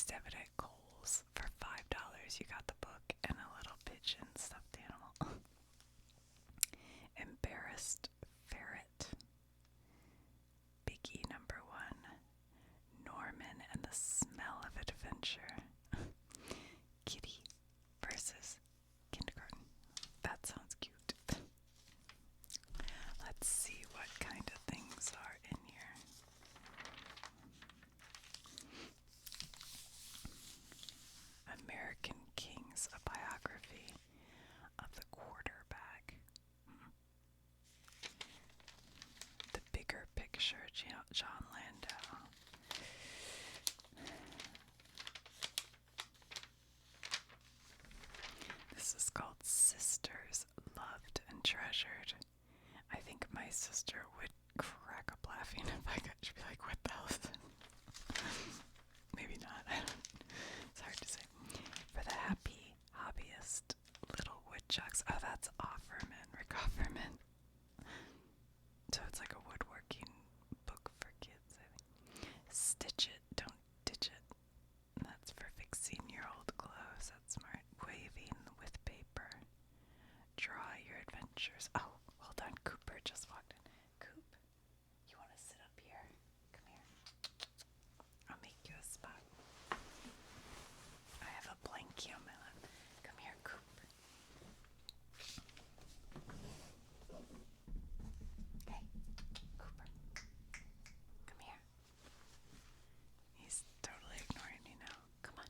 used to have it at Kohl's for $5. You got the book and a little pigeon stuffed animal. Embarrassed Ferret. Biggie #1. Norman and the Smell of Adventure. Kitty versus Kindergarten. That sounds cute. Let's see what kind of things are in here. American Kings, a biography of the quarterback. The Bigger Picture, John Landau. This is called Sisters, Loved and Treasured. I think my sister would crack up laughing if I got, she'd be like, what the hell is this? Maybe not, it's hard to say. For the Happy Hobbyist, Little Woodchucks. Oh, that's Offerman, Rick Offerman. So it's like a woodworking book for kids, I think. Stitch It, Don't Ditch It. That's for fixing your old clothes. That's smart. Waving with Paper. Draw Your Adventures. Oh, hold on. Cooper just walked in. Coop, you want to sit up here? Come here. I'll make you a spot. I have a blankie on my lap. Come here, Coop. Hey, Cooper. Come here. He's totally ignoring me now. Come on.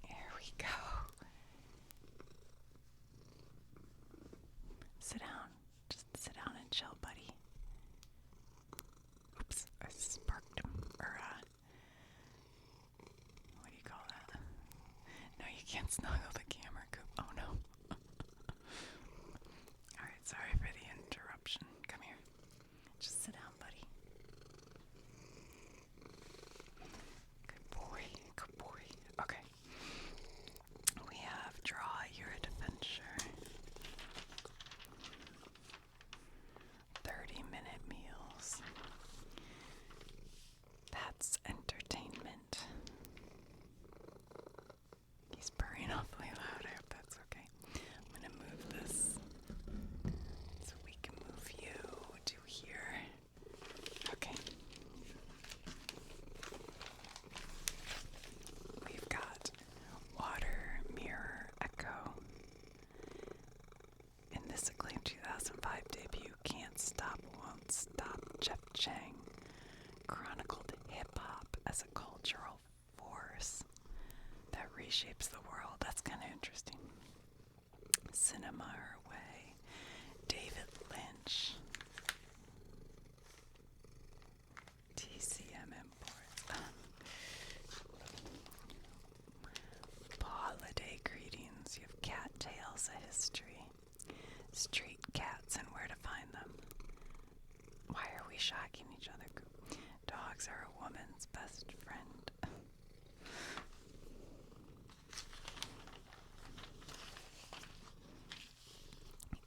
Here we go. Sit down. Just sit down and chill, buddy. Oops, I sparked him. Or, what do you call that? No, you can't snuggle the camera, Coop. Oh, no. Alright, sorry for the interruption. Come here. Just sit down, buddy. Good boy. Good boy. Okay. We have Draw Your Adventure. 30-minute meals. That's entertainment. He's purring awfully loud. I hope that's okay. I'm gonna move this so we can move you to here. Okay. We've got Water, Mirror, Echo. In this acclaimed 2005 debut, Can't Stop, Won't Stop, Jeff Chang chronicled hip-hop as a cultural force that reshapes the world. That's kind of interesting. Cinema Her Way, David Lynch. TCM Imports. Holiday Greetings. You have Cat Tales, A History. Street Cats and Where to Find Them. Why are we shocking each other? Dogs are a woman's best friend.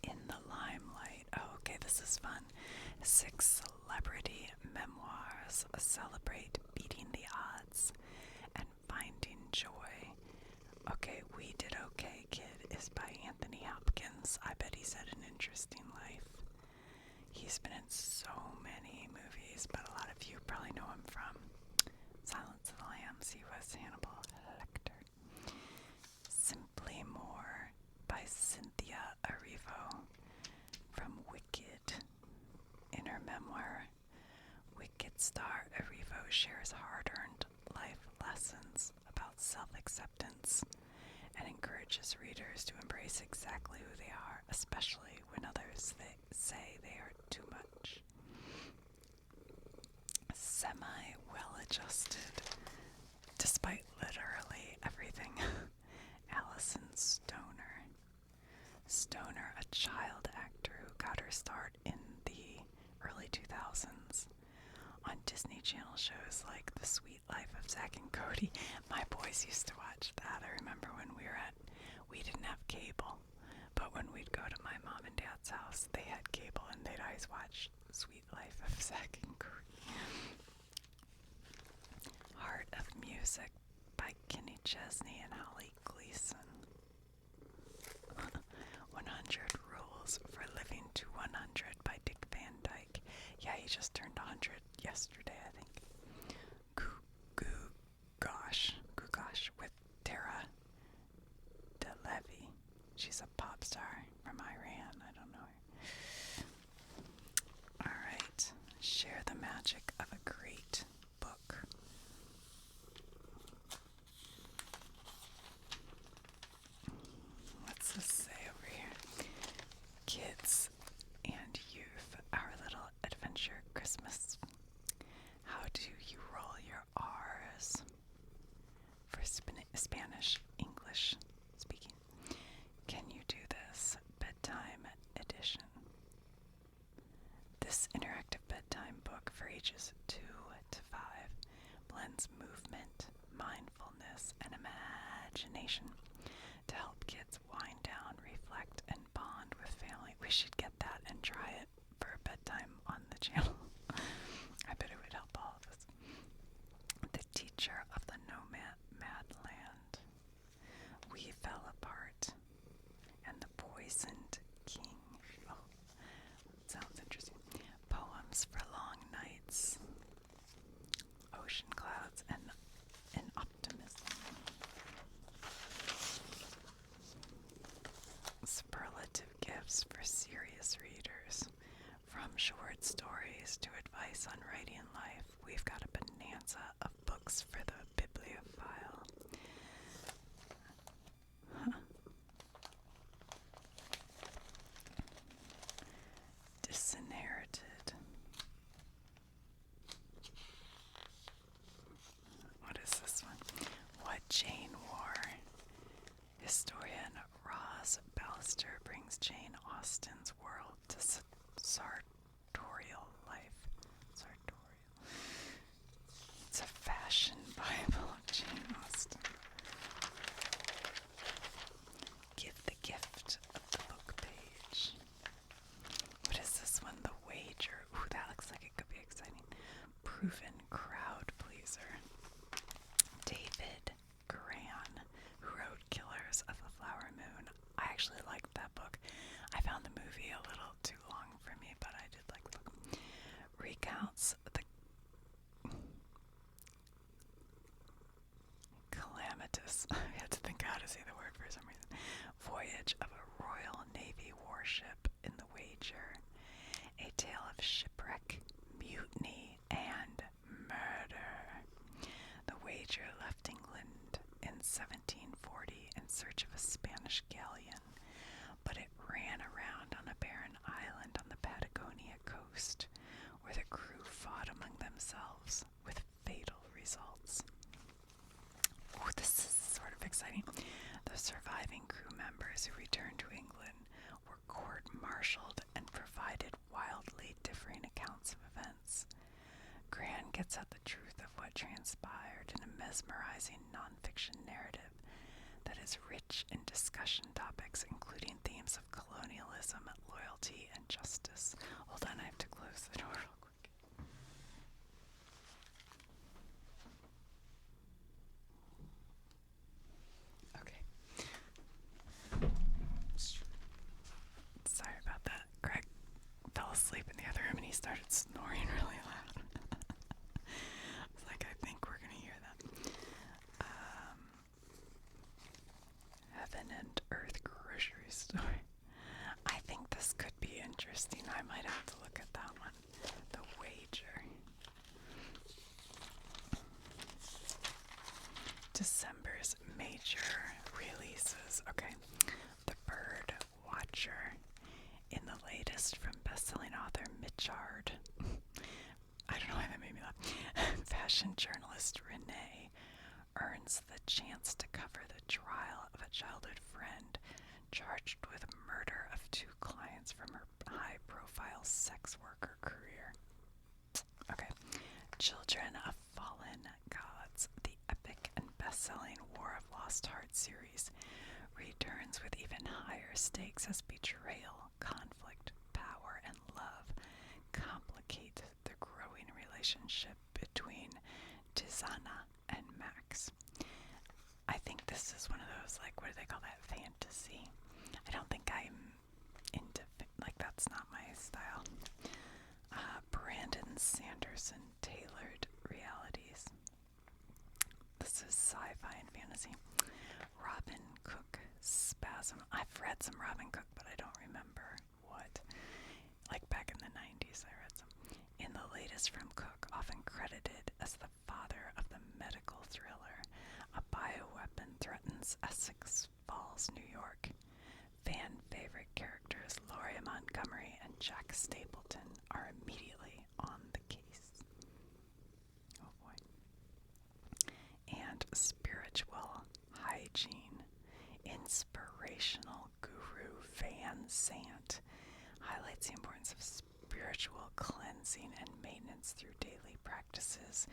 In the Limelight. Oh, okay, this is fun. 6 celebrity memoirs celebrate beating the odds and finding joy. Okay, We Did Okay, Kid is by Anthony Hopkins. I bet he's had an interesting life. He's been in so many movies, but a lot of you probably know him from Silence of the Lambs. He was Hannibal Lecter. Simply More by Cynthia Erivo from Wicked. In her memoir, Wicked star Erivo shares hard-earned life lessons about self-acceptance and encourages readers to embrace exactly who they are, especially when others say they are too much. Semi-well-adjusted, despite literally everything. Allison Stoner. Stoner, a child actor who got her start in the early 2000s on Disney Channel shows like The Sweet Life of Zack and Cody. My boys used to watch that. I remember when we didn't have cable, but when we'd go to my mom and dad's house, they had cable and they'd always watch Sweet Life of Zack and Cody. Heart of Music by Kenny Chesney and Holly Gleason. 100 Rules for Living to 100 by Dick Van Dyke. Yeah, he just turned 100 yesterday, I think. Goo Gosh with Tara DeLevy. She's a pop star from Iran. I don't know her. Alright. Share the magic of a great book. What's this say over here? Kids and youth, our little adventure Christmas. How do you roll your R's? For Spanish, English speaking. Can you do this? Bedtime edition. This interactive bedtime book for ages 2 to 5 blends movement, mindfulness, and imagination to help kids wind down, reflect, and bond with family. We should get that and try it for bedtime on the channel. I bet it would help all of us. The Teacher of the Nomad Land. We Fell Apart. And the Poisoned King. Oh, sounds interesting. Poems for Long Nights. Ocean Clouds and Optimism. Superlative gifts for serious readers. From short stories to advice on writing life, we've got a bonanza of books for the bibliophile. Disinherited. What is this one? What Jane Wore. Historian Roz Ballister brings Jane Austen's world to sartorial life. Sartorial. It's a fashion Bible of Jane Austen. Give the gift of the book page. What is this one? The Wager. Ooh, that looks like it could be exciting. Proven crowd pleaser. David Gran, who wrote Killers of the Flower Moon. I actually liked that book. I found the movie a little too long for me, but I did like the book. Recounts the calamitous, I had to think how to say the word for some reason, voyage of a Royal Navy warship in the Wager. A tale of shipwreck, mutiny, and murder. The Wager left England in 1740 in search of a Spanish galleon, but it ran around on a barren island on the Patagonia coast, where the crew fought among themselves with fatal results. Ooh, this is sort of exciting. The surviving crew members who returned to England were court-martialed and provided wildly differing accounts of events. Gran gets at the truth of what transpired in a mesmerizing nonfiction narrative that is rich in discussion topics, including themes of colonialism, loyalty, and justice. Hold on, I have to close the door real quick. Okay. Sorry about that. Greg fell asleep in the other room and he started snoring really loud. I was like, I think we're gonna hear that. Heaven and Earth grocery store. I think this could be interesting. I might have to look at that one. The Wager. December's major releases. Okay. The Bird Watcher. In the latest from best-selling author Mitchard. I don't know why that made me laugh. Fashion journalist Renee earns the chance to cover the trial of a childhood friend charged with murder of 2 clients from her high-profile sex worker career. Okay. Children of Fallen Gods, the epic and best-selling War of Lost Heart series, returns with even higher stakes as betrayal, conflict, relationship between Tizana and Max. I think this is one of those, like, what do they call that, fantasy? I don't think I'm into, like, that's not my style. Brandon Sanderson tailored realities. This is sci-fi and fantasy. Robin Cook Spasm. I've read some Robin Cook, but I don't remember what. Like back in the 90s, I read some. In the latest from Cook, often credited as the father of the medical thriller, a bioweapon threatens Essex Falls, New York. Fan favorite characters Laurie Montgomery and Jack Stapleton are immediately on the case. Oh boy. And spiritual hygiene. Inspirational guru Van Sant highlights the importance of spiritual cleansing and maintenance through daily practices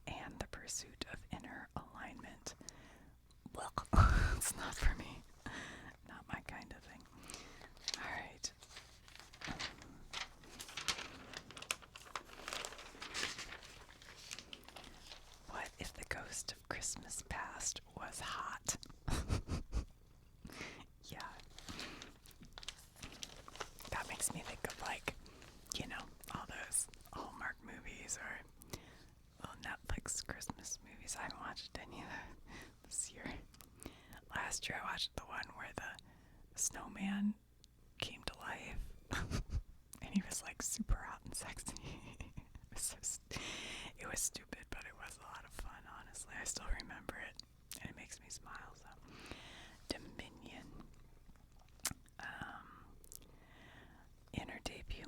and the pursuit of inner alignment. Well, it's not for me. Not my kind of thing. Alright. What if the ghost of Christmas past was hot? Yeah. That makes me think of, like, you know, all those Hallmark movies or Netflix Christmas movies. I haven't watched any of that this year. Last year I watched the one where the snowman came to life and he was like super hot and sexy. It was stupid, but it was a lot of fun, honestly. I still remember it and it makes me smile. So Dominion, in her debut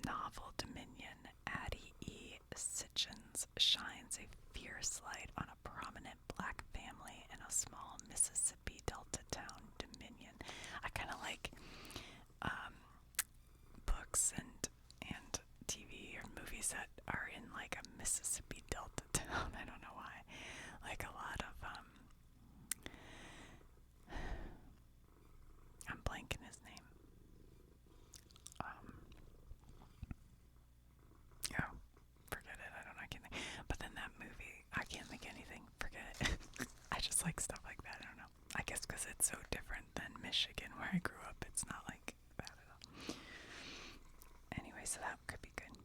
novel Dominion, Addie E. Sitchins shines a fierce light on a prominent black family in a small Mississippi Delta town, Dominion. I kind of like books and TV or movies that are in like a Mississippi Delta town. I don't know why. Like a lot of I'm blanking his name. Oh, forget it. I don't know. I can't think. But then that movie, I can't think anything. Forget it. I just like stuff like that. I don't know. I guess because it's so different than Michigan, where I grew up. It's not like that at all. Anyway, so that could be good.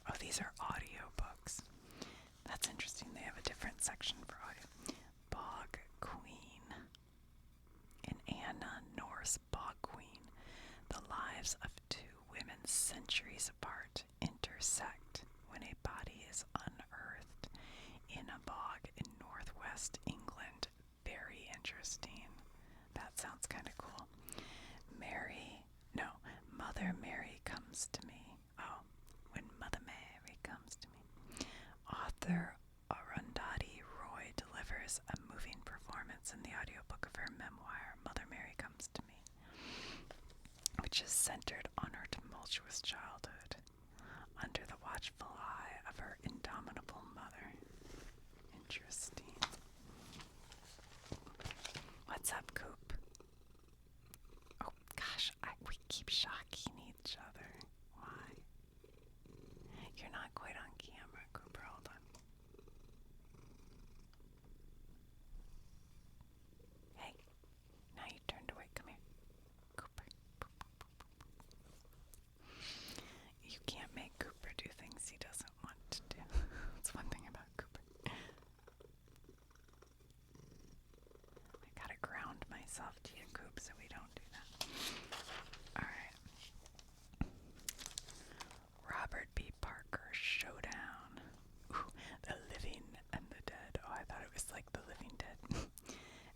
Oh, these are audio books. That's interesting. They have a different section for audio. Bog Queen. In Anna Norse Bog Queen, the lives of two women centuries apart intersect when a body is unearthed in a bog in northwest England. Very interesting. That sounds kind of cool. Mother Mary Comes to Me. Oh, When Mother Mary Comes to Me. Author Arundhati Roy delivers a moving performance in the audiobook of her memoir, Mother Mary Comes to Me, which is centered on her tumultuous childhood, under the watchful eye of her indomitable mother. Interesting. What's up, Coop? Oh gosh, we keep shocking each other. Why? You're not quite on camera, Cooper. Hold on. Hey, now you turned away. Come here, Cooper. You can't make Cooper do things he doesn't want to do. That's one thing about Cooper. I gotta ground myself to you, Coop, so we don't do that. Alright. Robert B. Parker Showdown. Ooh, The Living and the Dead. Oh, I thought it was like The Living Dead.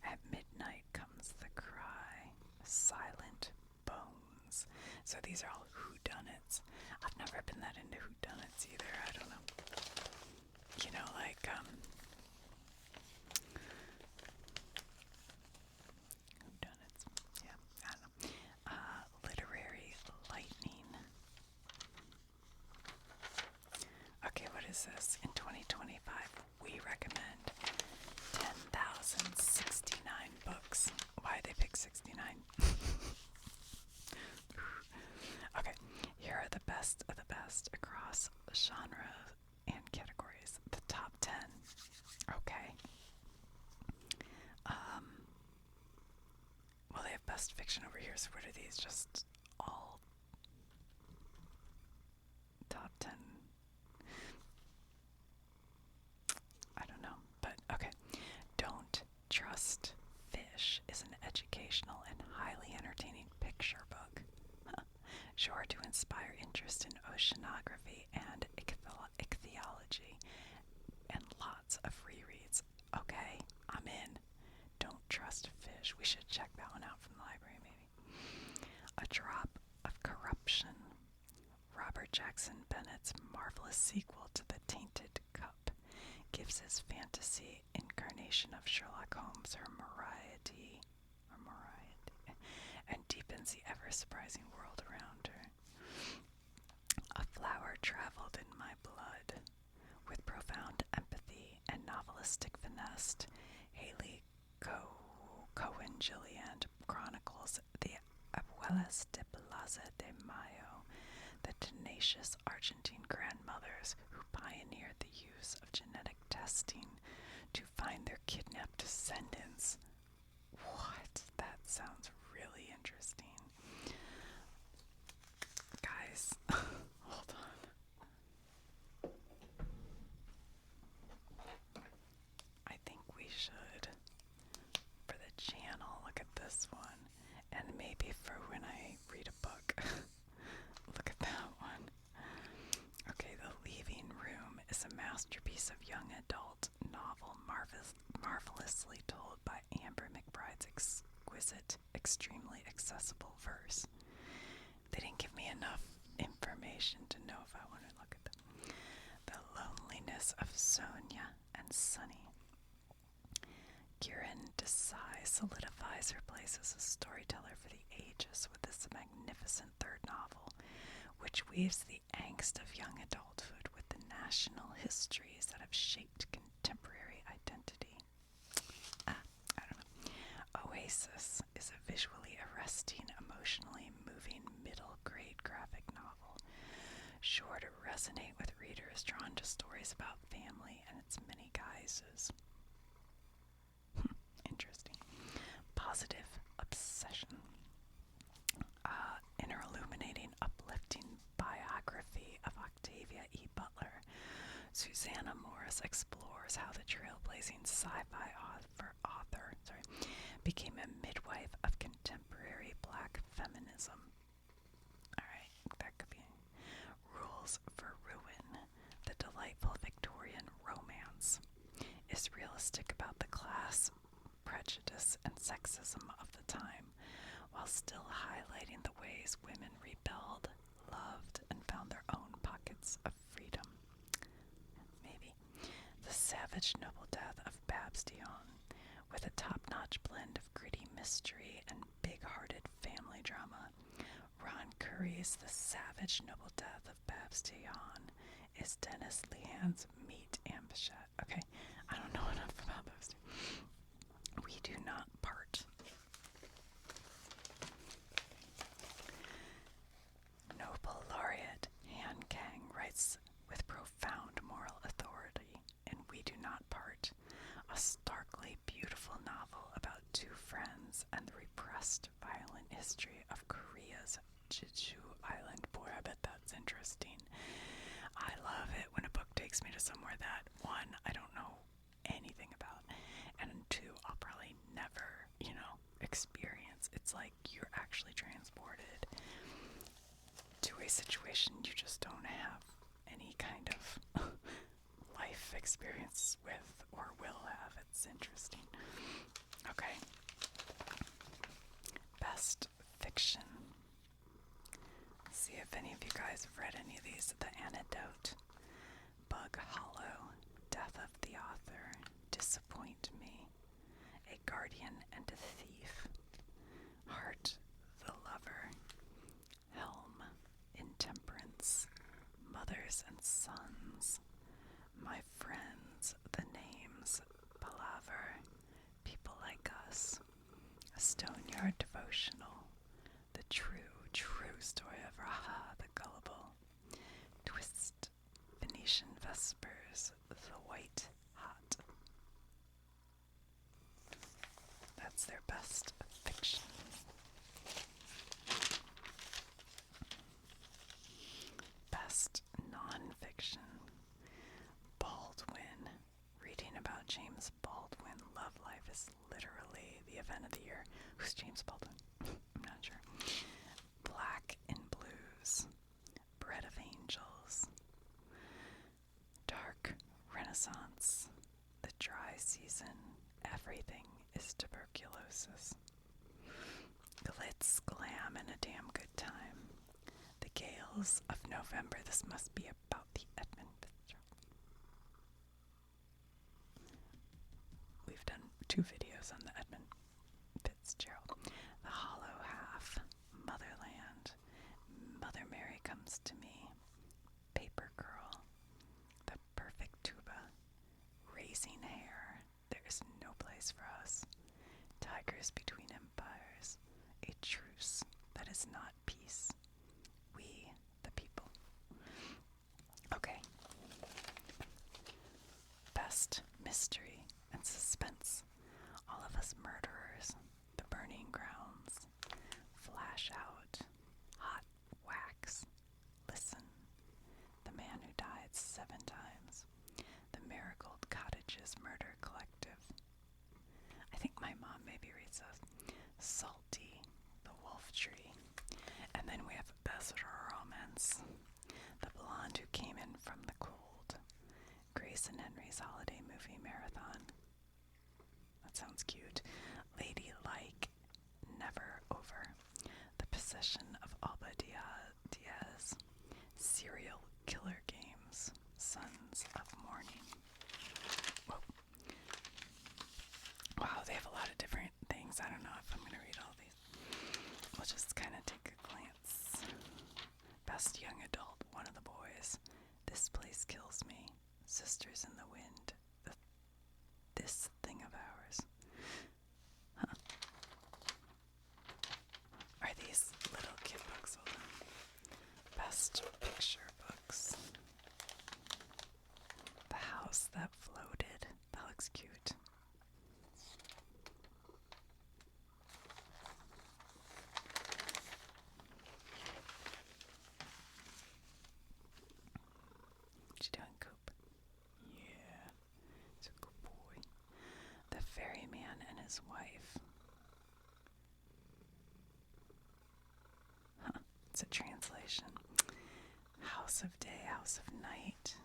At midnight comes the cry. Silent bones. So these are all whodunits. I've never been that into whodunits either. I don't know. You know, like, whodunits. Yeah, I don't know. Literary lightning. Okay, what is this? In 2025, we recommend 10,069 books. Why they pick 69? Okay, here are the best of the best across section over here. So what are these? Just all top 10. I don't know, but okay. Don't Trust Fish is an educational and highly entertaining picture book. Sure to inspire interest in oceanography and ichthyology, and lots of rereads. Okay, I'm in. Don't Trust Fish. We should check that one out from the library, maybe. A Drop of Corruption. Robert Jackson Bennett's marvelous sequel to The Tainted Cup gives his fantasy incarnation of Sherlock Holmes her variety, and deepens the ever-surprising world around her. A Flower Traveled in My Blood. With profound empathy and novelistic finesse, Haley Cohen-Gilliand chronicles the Abuelas de Plaza de Mayo, the tenacious Argentine grandmothers who pioneered the use of genetic testing to find their kidnapped descendants. What? That sounds really interesting. Guys, hold on. I think we should, for the channel, look at this one. And maybe for when I read a book, look at that one. Okay, The Leaving Room is a masterpiece of young adult novel marvelously told by Amber McBride's exquisite, extremely accessible verse. They didn't give me enough information to know if I want to look at them. The Loneliness of Sonia and Sunny. Kiran Desai solidifies her place as a storyteller for the ages with this magnificent third novel, which weaves the angst of young adulthood with the national histories that have shaped contemporary identity. I don't know. Oasis is a visually arresting, emotionally moving middle-grade graphic novel, sure to resonate with readers drawn to stories about family and its many guises. Interesting. Positive Obsession. An illuminating, uplifting biography of Octavia E. Butler, Susanna Morris explores how the trailblazing sci-fi author became a midwife of contemporary black feminism. Alright, that could be. Rules for Ruin, the delightful Victorian romance, is realistic about the class, prejudice, and sexism of the time, while still highlighting the ways women rebelled, loved, and found their own pockets of freedom. Maybe. The Savage Noble Death of Babs Dion, with a top-notch blend of gritty mystery and big-hearted family drama. Ron Curry's The Savage Noble Death of Babs Dion is Dennis Lehan's meat ambition. Okay, I don't know enough about those two. We Do Not Part. Nobel laureate Han Kang writes with profound moral authority in We Do Not Part, a starkly beautiful novel about two friends and the repressed violent history of Korea's Jeju Island. Boy, I bet that's interesting. I love it when a book takes me to somewhere that, one, I don't know anything about, and two, I'll probably never, experience. It's like you're actually transported to a situation you just don't have any kind of life experience with or will have. It's interesting. Okay. Best fiction. Let's see if any of you guys have read any of these. The Antidote, Bug Hollow, Death of the Author, Disappoint Me, A Guardian and a Thief, Heart the Lover, Helm, Intemperance, Mothers and Sons, My Friends, The Names, Palaver, People Like Us, A Stoneyard Devotional, The True Story of Raha the Gullible, Twist, Venetian Vespers, The White Hot. That's their best fiction. places. Glitz, glam, and a damn good time. The gales of November. This must be about the Edmund Fitzgerald. We've done 2 videos on the Edmund Fitzgerald. The Hollow Half, Motherland, Mother Mary Comes to Me, Paper Girl, The Perfect Tuba, Raising Hair, There Is No Place for Us, Tigers Between Empires, A Truce That Is Not Peace, We the People. Okay. Best Mystery and Suspense. All of Us Murderers, The Burning Grounds, Flash Out, Hot Wax, Listen, The Man Who Died 7 Times, The Marigold Cottages Murder Collective. I think my mom maybe reads those. Salty, The Wolf Tree. And then we have Best Romance, The Blonde Who Came In From the Cold, Grace and Henry's Holiday Movie Marathon. That sounds cute. Lady Like, Never Over, The Possession of Alba Diaz, Serial Killer Games, Sons of Morning. Whoa. Wow, they have a lot of different things. I don't know if I'm going to read all these. We'll just kind of take a glance. Best Young Adult, One of the Boys, This Place Kills Me, Sisters in the Wind, This Thing of Ours. Huh. Are these little kid books? Hold on. Best Picture Books. The House That Floated. That looks cute. What you doing, Coop? Yeah, it's a good boy. The Ferryman and His Wife. Huh, it's a translation. House of Day, House of Night.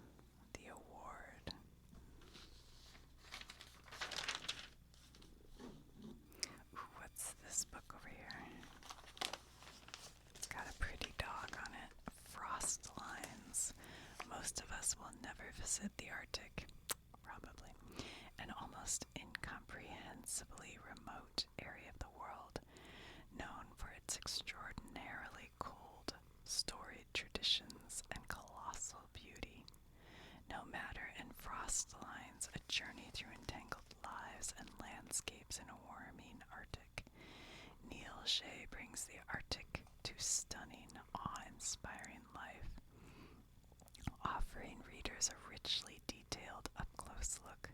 The Award. Ooh, what's this book over here? It's got a pretty dog on it. Frost Lines. Most of us will never visit the Arctic, probably, an almost incomprehensibly remote area of the world, known for its extraordinarily cold, storied traditions and colossal beauty. No Matter in Frost Lines, a journey through entangled lives and landscapes in a warming Arctic. Neil Shea brings the Arctic to stunning, awe-inspiring life, offering readers a richly detailed up-close look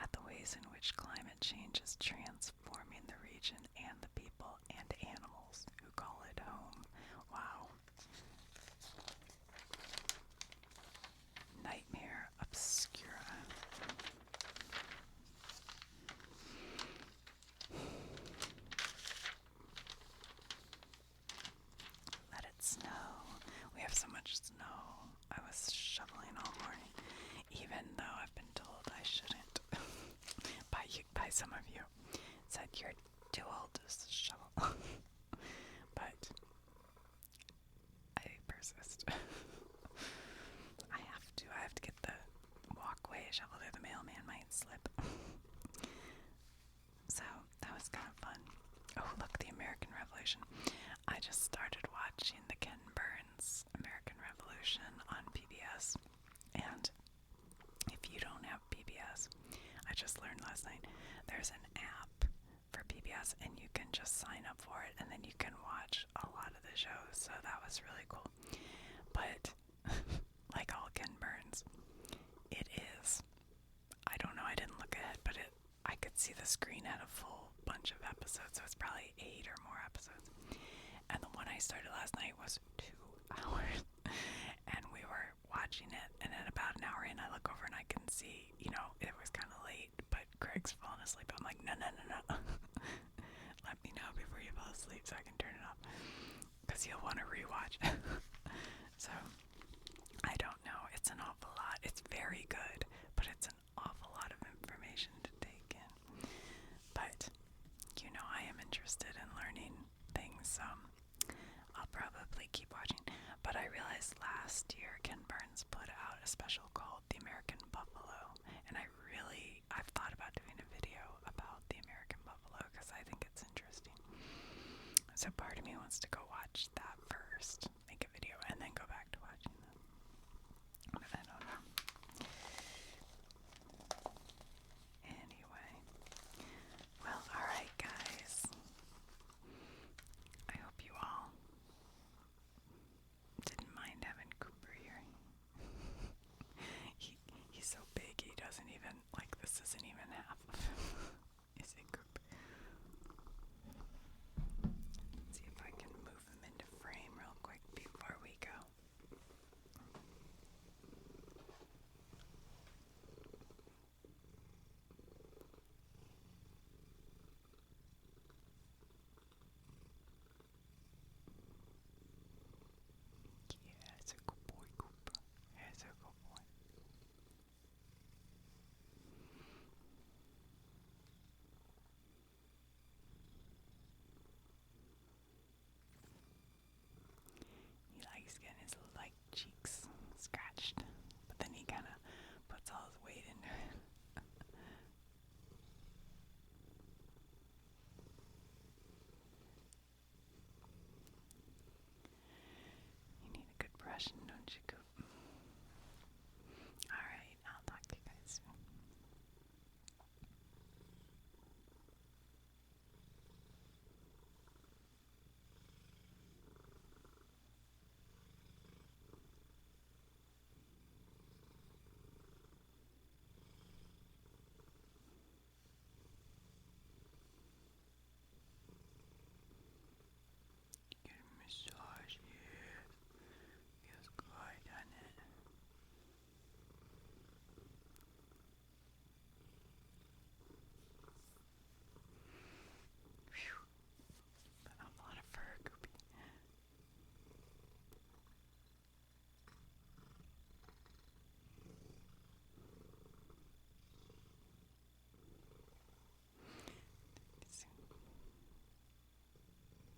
at the ways in which climate change is transforming the region and the people and animals who call it home. Wow. Nightmare Obscura. Let It Snow. We have so much snow. I was shoveling all morning, even though I've been told I shouldn't. by some of you. Said you're too old to shovel. But I persist. I have to get the walkway shoveled or the mailman might slip. So that was kind of fun. Oh, look, the American Revolution. I just started watching the Ken Burns American Revolution on PBS. And if you don't have PBS, I just learned last night, there's an app for PBS and you can just sign up for it and then you can watch a lot of the shows. So that was really cool. But like all Ken Burns, it is, I don't know, I didn't look ahead, but I could see the screen had a full bunch of episodes, so it's probably 8 or more episodes. And the one I started last night was 2 hours. And we were watching it, and at about an hour in, I look over and I can see, it was kind of late, but Greg's fallen asleep. I'm like, no. Let me know before you fall asleep so I can turn it off, because you'll want to rewatch. So, I don't know. It's an awful lot. It's very good, but it's an awful lot of information to take in. But, interested in learning things, so I'll probably keep watching. But I realized last year Ken Burns put out a special called The American Buffalo, and I've thought about doing a video about the American Buffalo because I think it's interesting. So part of me wants to go watch that first.